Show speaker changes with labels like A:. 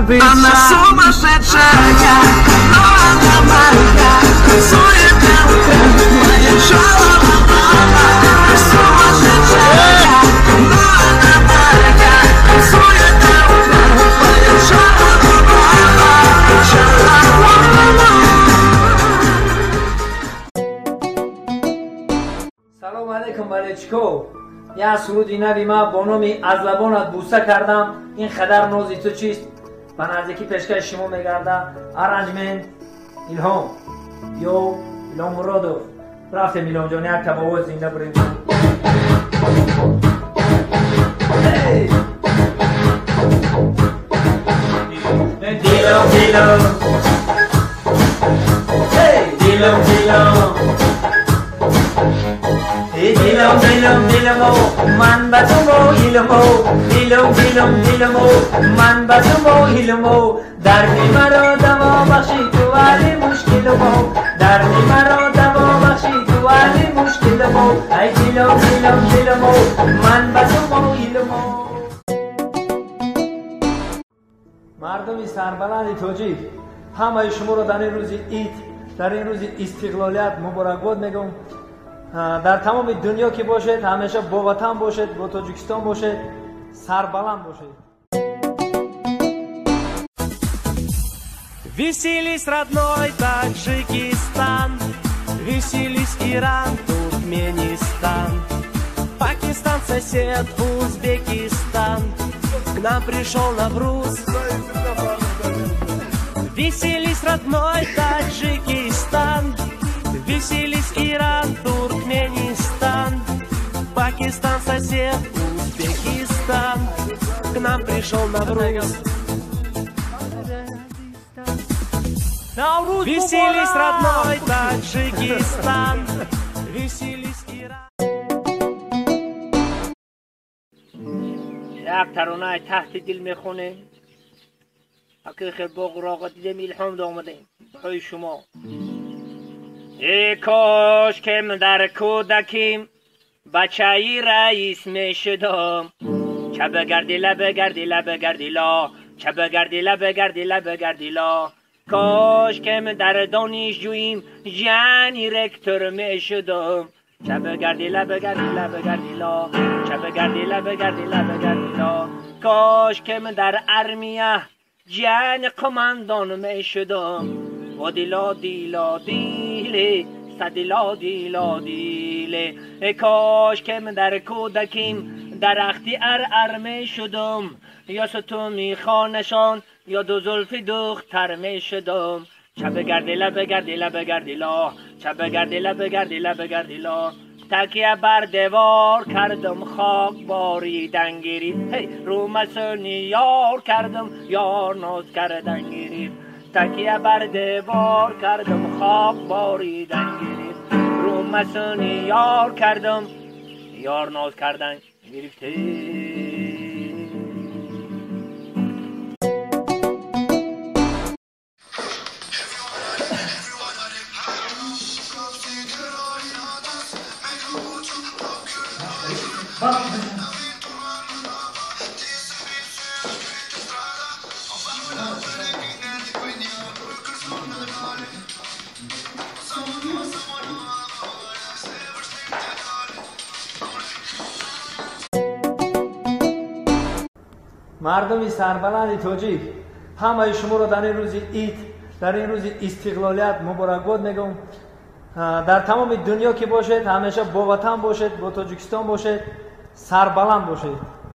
A: być
B: Она сумасшедшая, но она моя. Рисует белка, моя шалала-лала. Сумасшедшая, но она моя. Рисует белка, моя шалала-лала. Шалала-лала.
C: салому алейкум валечко. я суруди нави ма бо номи аз лабонат буса кардам. ин қадар нози ту чист? ба наздикӣ пешкаши шумо мегарда. аранҷмент илҳом ё илҳом муродов. рафтем илҳомҷон, як табовоз зинда бурем. Dilo, dilo. Hey, dilo, dilo. Dilom dilom dilomo man batumo ilomo dilom dilom dilomo man batumo ilomo dardi maro damo baxshi tu ali mushkilomo dardi maro damo baxshi tu ali mushkilomo ay dilom dilom dilomo man batumo ilomo. мардуми сарбаланди тоҷик, ҳамаи шуморо дар ин рӯзи ид, дар ин рӯзи истиқлолият муборакбод мегӯям. дар тамоми дунё ки бошед, ҳамеша боватан бошед, бо Тоҷикистон бошед, сарбаланд бошед.
D: Веселись, родной Таджикистан, веселись, Иран, Туркменистан, Пакистан, сосед, Узбекистан, к нам пришел Навруз. Веселись, родной Таджикистан, веселись, Иран, Туркменистан, Пакистан, сосед, Узбекистан, к нам пришел Навруз. Веселись, родной Таджикистан, веселись, Иран.
C: یک ترانه تحت دل میخونه. حقیقت با قراغت دیدم الهام آمده برای شما. ای کاش که من در کودکیم بچه‌ای رئیس میشدم. چه بگردی لبگردی لبگردی لا، چه بگردی لبگردی لبگردی لا. کاش که من در دانشجوییم ژنی رکتور میشدم. چه بگردی لبگردی لبگردی لا، چه بگردی لبگردی لبگردی لا. کاش که من در ارمیه جن قماندان میشدم. و دیلا دیلا دیله صدیلا دیلا دیله. کاش که من در کودکیم درختی ار میشدم. یا ستومی خانشان یا دو زلفی دختر میشدم. چه بگردی لبگردی لبگردی لا، چه بگردی لبگردی لبگردی لا. تکیه بر دیوار کردم خاک باریدن گرید. رو مسونی یار کردم یار ناز کردن گرید. تکیه بر دیوار کردم خاک باریدن گرید. رو مسونی یار کردم یار ناز کردن گرفته. мардуми сарбаланди тоҷик, ҳамаи шуморо дар ин рӯзи ид, дар ин рӯзи истиқлолият муборакбод мегӯям. дар тамоми дунё ки бошед, ҳамеша боватан бошед, бо Тоҷикистон бошед, сарбаланд бошед.